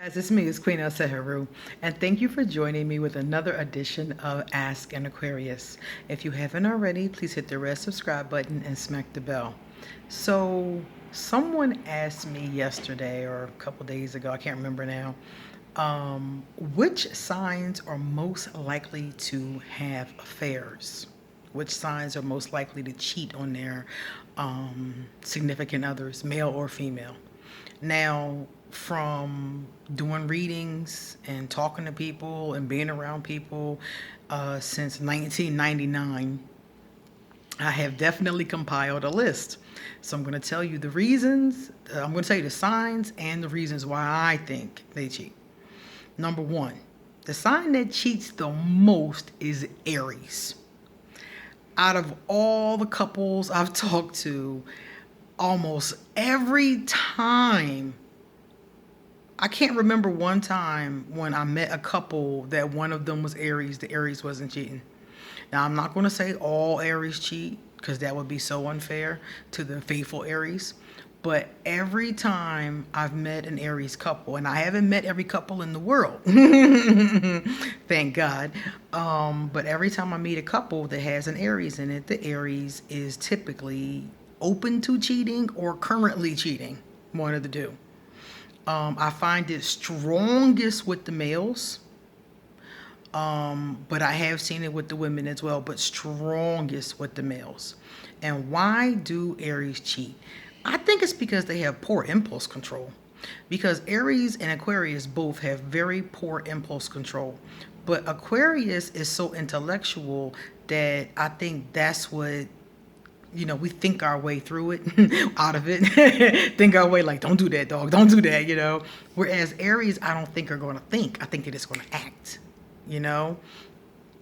Guys, it's me, it's Queen El Seheru, and thank you for joining me with another edition of Ask an Aquarius. If you haven't already, please hit the red subscribe button and smack the bell. So, someone asked me yesterday or a couple days ago, I can't remember now, which signs are most likely to have affairs? Which signs are most likely to cheat on their significant others, male or female? Now, from doing readings and talking to people and being around people since 1999, I have definitely compiled a list. So I'm going to tell you the reasons, I'm going to tell you the signs and the reasons why I think they cheat. Number one, the sign that cheats the most is Aries. Out of all the couples I've talked to, almost every time, I can't remember one time when I met a couple that one of them was Aries, the Aries wasn't cheating. Now, I'm not going to say all Aries cheat because that would be so unfair to the faithful Aries. But every time I've met an Aries couple, and I haven't met every couple in the world, thank God. But every time I meet a couple that has an Aries in it, the Aries is typically open to cheating or currently cheating, one of the two. I find it strongest with the males, but I have seen it with the women as well, but strongest with the males. And why do Aries cheat? I think it's because they have poor impulse control. Because Aries and Aquarius both have very poor impulse control. But Aquarius is so intellectual that I think that's what, we think our way through it, out of it. Think our way like, don't do that, dog. Don't do that. Whereas Aries, I don't think are going to think. I think they're just going to act, you know.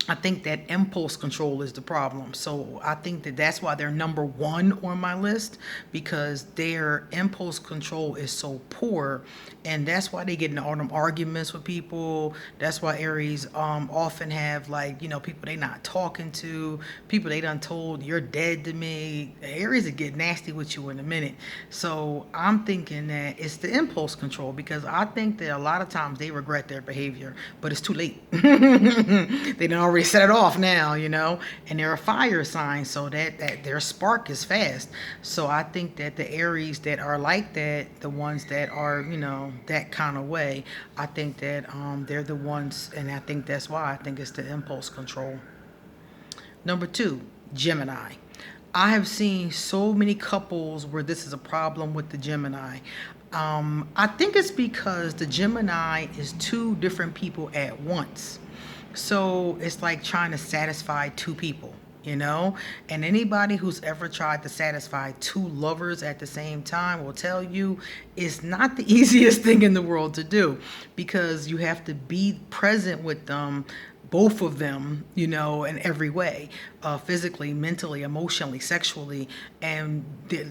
I think that impulse control is the problem. So I think that that's why they're number one on my list, because their impulse control is so poor. And that's why they get in all them arguments with people. That's why Aries often have, like, people they not talking to, people they done told you're dead to me. Aries will get nasty with you in a minute. So I'm thinking that it's the impulse control, because I think that a lot of times they regret their behavior, but it's too late. They done already set it off now, and they're a fire sign, so that their spark is fast. So I think that the Aries that are like that, the ones that are, that kind of way, I think that they're the ones, and I think that's why I think it's the impulse control. Number two, Gemini. I have seen so many couples where this is a problem with the Gemini. I think it's because the Gemini is two different people at once. So it's like trying to satisfy two people, And anybody who's ever tried to satisfy two lovers at the same time will tell you it's not the easiest thing in the world to do, because you have to be present with them, both of them, in every way, physically, mentally, emotionally, sexually. And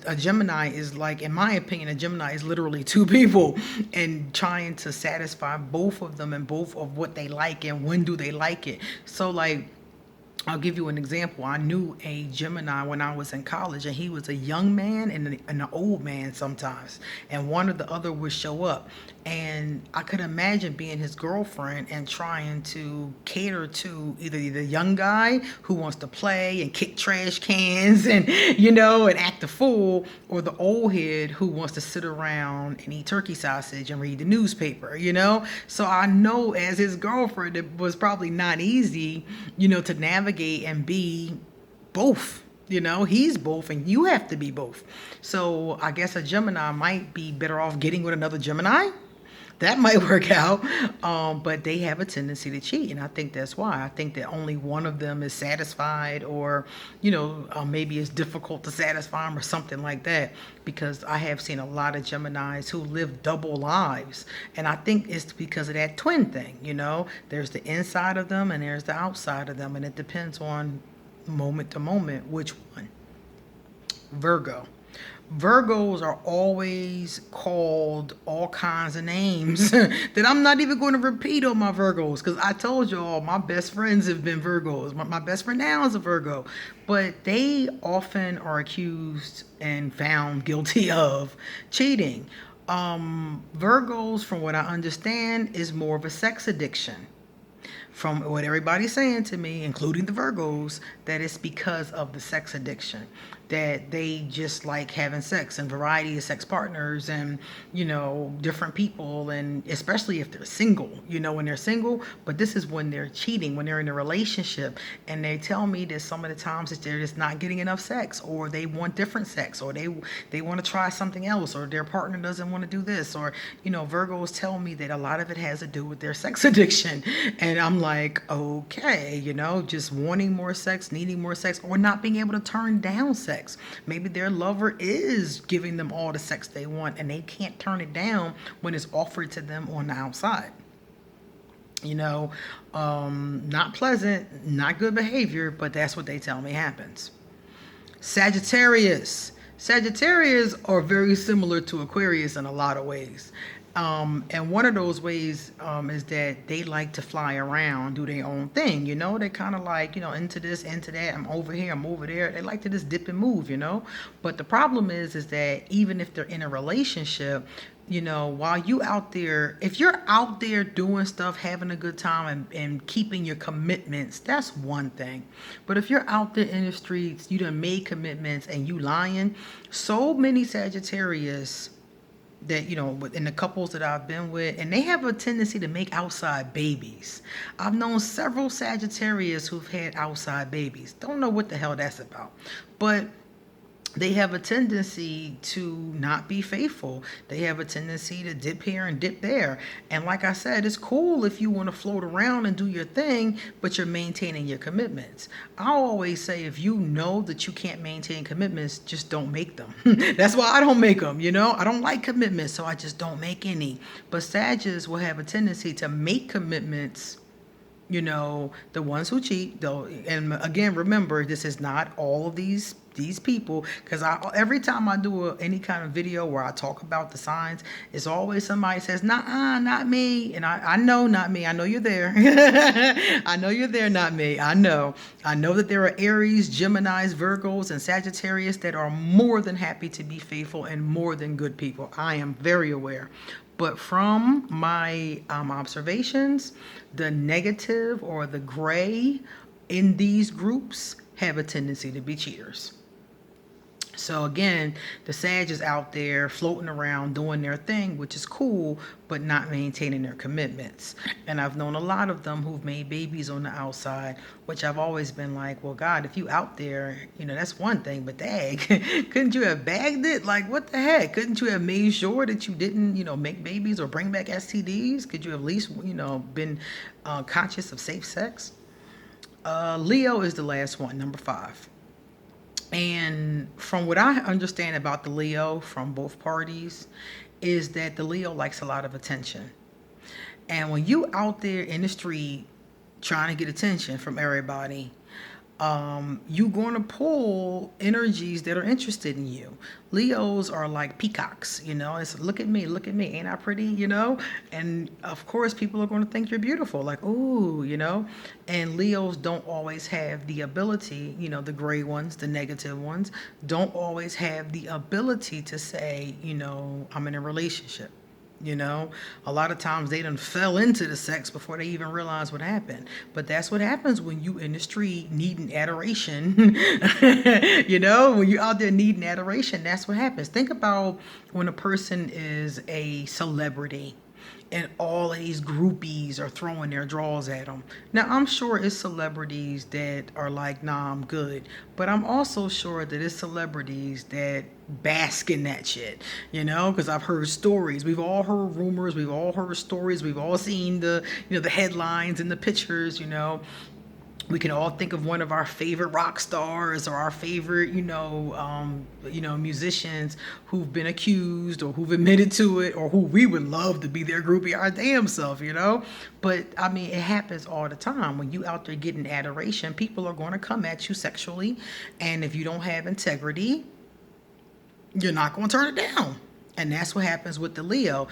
a Gemini is, like, in my opinion, a Gemini is literally two people, and trying to satisfy both of them and both of what they like and when do they like it. So, like, I'll give you an example. I knew a Gemini when I was in college, and he was a young man and an old man sometimes. And one or the other would show up. And I could imagine being his girlfriend and trying to cater to either the young guy who wants to play and kick trash cans and, and act a fool, or the old head who wants to sit around and eat turkey sausage and read the newspaper, So I know as his girlfriend, it was probably not easy, to navigate and be both. He's both and you have to be both. So I guess a Gemini might be better off getting with another Gemini. That might work out. But they have a tendency to cheat. And I think that's why. I think that only one of them is satisfied, or, maybe it's difficult to satisfy them or something like that. Because I have seen a lot of Geminis who live double lives. And I think it's because of that twin thing, There's the inside of them and there's the outside of them. And it depends on moment to moment which one. Virgo. Virgos are always called all kinds of names that I'm not even going to repeat on my Virgos, because I told y'all my best friends have been Virgos. My best friend now is a Virgo. But they often are accused and found guilty of cheating. Virgos, from what I understand, is more of a sex addiction. From what everybody's saying to me, including the Virgos, that it's because of the sex addiction. That they just like having sex and variety of sex partners and, different people. And especially if they're single, when they're single. But this is when they're cheating, when they're in a relationship. And they tell me that some of the times that they're just not getting enough sex, or they want different sex, or they want to try something else, or their partner doesn't want to do this. Or, Virgos tell me that a lot of it has to do with their sex addiction. And I'm like, okay, just wanting more sex, needing more sex, or not being able to turn down sex. Maybe their lover is giving them all the sex they want and they can't turn it down when it's offered to them on the outside. Not pleasant, not good behavior, but that's what they tell me happens. Sagittarius. Sagittarius are very similar to Aquarius in a lot of ways. And one of those ways is that they like to fly around, do their own thing. They kind of like, into this, into that. I'm over here, I'm over there. They like to just dip and move. But the problem is that even if they're in a relationship, while you out there, if you're out there doing stuff, having a good time and keeping your commitments, that's one thing. But if you're out there in the streets, you done made commitments and you lying, so many Sagittarius that in the couples that I've been with, and they have a tendency to make outside babies. I've known several Sagittarius who've had outside babies. Don't know what the hell that's about, but they have a tendency to not be faithful. They have a tendency to dip here and dip there. And like I said, it's cool if you want to float around and do your thing, but you're maintaining your commitments. I always say, if you know that you can't maintain commitments, just don't make them. That's why I don't make them, I don't like commitments, so I just don't make any. But Sagittarius will have a tendency to make commitments, the ones who cheat, though. And again, remember, this is not all of these people, because every time I do any kind of video where I talk about the signs, it's always somebody says, nah, not me. And I know, not me. I know you're there. I know you're there, not me. I know that there are Aries, Geminis, Virgos, and Sagittarius that are more than happy to be faithful and more than good people. I am very aware. But from my observations, the negative or the gray in these groups have a tendency to be cheaters. So again, the Sag is out there floating around doing their thing, which is cool, but not maintaining their commitments. And I've known a lot of them who've made babies on the outside, which I've always been like, well, God, if you out there, that's one thing, but dag, couldn't you have bagged it? Like, what the heck? Couldn't you have made sure that you didn't, make babies or bring back STDs? Could you have at least, been conscious of safe sex? Leo is the last one, number 5. And from what I understand about the Leo from both parties is that the Leo likes a lot of attention. And when you out there in the street trying to get attention from everybody, you're going to pull energies that are interested in you. Leos are like peacocks, it's look at me, ain't I pretty, and of course people are going to think you're beautiful, like, ooh, and Leos don't always have the ability, the gray ones, the negative ones, don't always have the ability to say, I'm in a relationship. A lot of times they done fell into the sex before they even realize what happened. But that's what happens when you in the street needing adoration. When you out there needing adoration, that's what happens. Think about when a person is a celebrity and all of these groupies are throwing their draws at them. Now, I'm sure it's celebrities that are like, nah, I'm good. But I'm also sure that it's celebrities that bask in that shit, because I've heard stories. We've all heard rumors. We've all heard stories. We've all seen the headlines and the pictures, We can all think of one of our favorite rock stars or our favorite, musicians who've been accused or who've admitted to it or who we would love to be their groupie our damn self, But, I mean, it happens all the time. When you out there getting adoration, people are going to come at you sexually. And if you don't have integrity, you're not going to turn it down. And that's what happens with the Leo.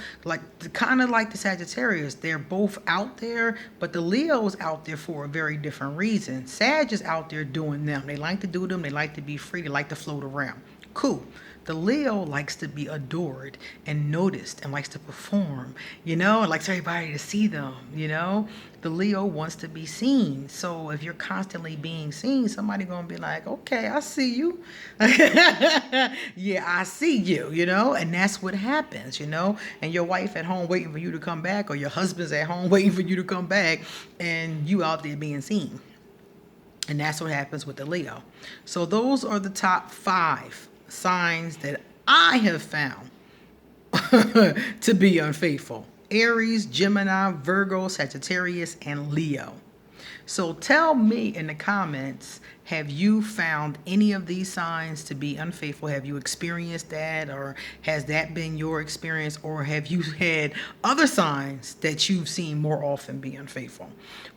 Kind of like the Sagittarius. They're both out there, but the Leo's out there for a very different reason. Sag is out there doing them. They like to do them. They like to be free. They like to float around. Cool. The Leo likes to be adored and noticed and likes to perform, and likes everybody to see them, The Leo wants to be seen. So if you're constantly being seen, somebody gonna be like, okay, I see you. Yeah, I see you, and that's what happens, and your wife at home waiting for you to come back, or your husband's at home waiting for you to come back, and you out there being seen. And that's what happens with the Leo. So those are the top 5 signs that I have found to be unfaithful. Aries, Gemini, Virgo, Sagittarius, and Leo. So tell me in the comments, have you found any of these signs to be unfaithful? Have you experienced that, or has that been your experience, or have you had other signs that you've seen more often be unfaithful?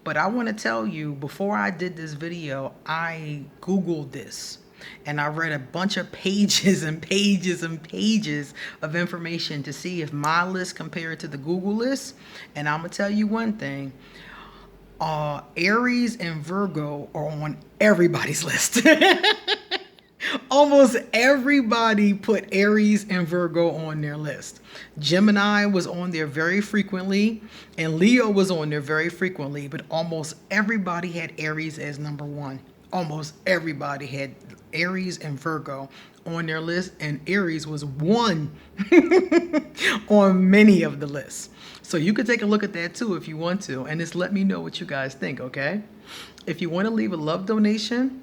But I want to tell you, before I did this video, I Googled this. And I read a bunch of pages and pages and pages of information to see if my list compared to the Google list. And I'm going to tell you one thing. Aries and Virgo are on everybody's list. Almost everybody put Aries and Virgo on their list. Gemini was on there very frequently, and Leo was on there very frequently, but almost everybody had Aries as number 1. Almost everybody had Aries and Virgo on their list, and Aries was 1 on many of the lists. So you could take a look at that too if you want to, and just let me know what you guys think, okay? If you want to leave a love donation,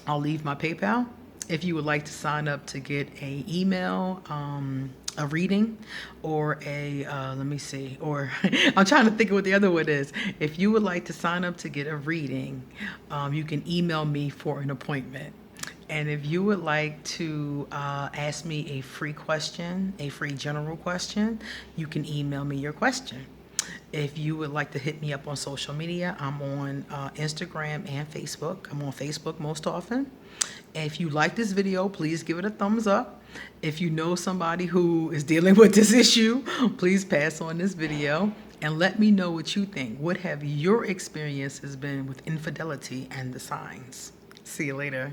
I'll leave my PayPal. If you would like to sign up to get a email, a reading, or let me see, or I'm trying to think of what the other one is. If you would like to sign up to get a reading, you can email me for an appointment. And if you would like to ask me a free question, a free general question, you can email me your question. If you would like to hit me up on social media, I'm on Instagram and Facebook. I'm on Facebook most often. If you like this video, please give it a thumbs up. If you know somebody who is dealing with this issue, please pass on this video and let me know what you think. What have your experiences been with infidelity and the signs? See you later.